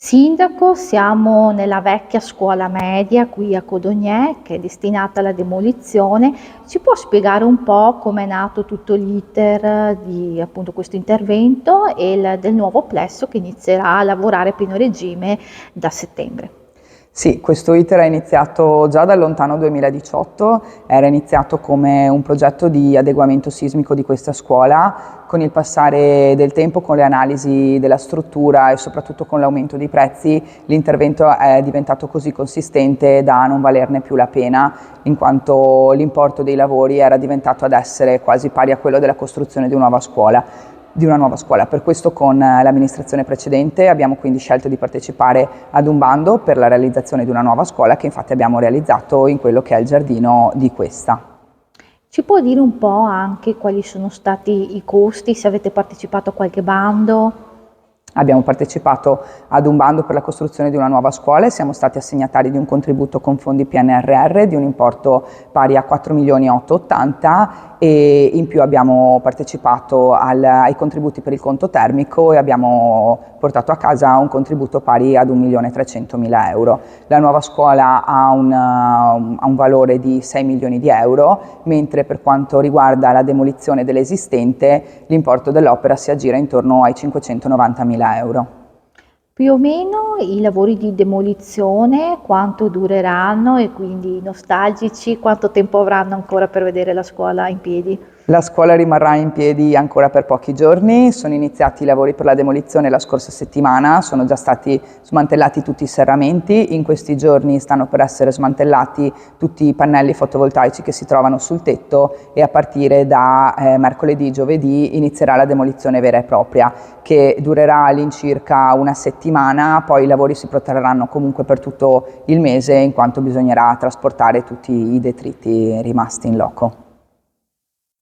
Sindaco, siamo nella vecchia scuola media qui a Codognè che è destinata alla demolizione. Ci può spiegare un po' come è nato tutto l'iter di appunto questo intervento e del nuovo plesso che inizierà a lavorare a pieno regime da settembre? Sì, questo iter è iniziato già dal lontano 2018, era iniziato come un progetto di adeguamento sismico di questa scuola. Con il passare del tempo, con le analisi della struttura e soprattutto con l'aumento dei prezzi, l'intervento è diventato così consistente da non valerne più la pena, in quanto l'importo dei lavori era diventato ad essere quasi pari a quello della costruzione di una nuova scuola. Per questo con l'amministrazione precedente abbiamo quindi scelto di partecipare ad un bando per la realizzazione di una nuova scuola che infatti abbiamo realizzato in quello che è il giardino di questa. Ci può dire un po' anche quali sono stati i costi, se avete partecipato a qualche bando? Abbiamo partecipato ad un bando per la costruzione di una nuova scuola e siamo stati assegnatari di un contributo con fondi PNRR di un importo pari a 4.880.000 e in più abbiamo partecipato ai contributi per il conto termico e abbiamo portato a casa un contributo pari ad 1.300.000 euro. La nuova scuola ha un valore di 6 milioni di euro, mentre per quanto riguarda la demolizione dell'esistente l'importo dell'opera si aggira intorno ai 590.000 euro. Più o meno i lavori di demolizione quanto dureranno e quindi i nostalgici quanto tempo avranno ancora per vedere la scuola in piedi? La scuola rimarrà in piedi ancora per pochi giorni, sono iniziati i lavori per la demolizione la scorsa settimana, sono già stati smantellati tutti i serramenti, in questi giorni stanno per essere smantellati tutti i pannelli fotovoltaici che si trovano sul tetto e a partire da mercoledì, giovedì inizierà la demolizione vera e propria che durerà all'incirca una settimana, poi i lavori si protrarranno comunque per tutto il mese in quanto bisognerà trasportare tutti i detriti rimasti in loco.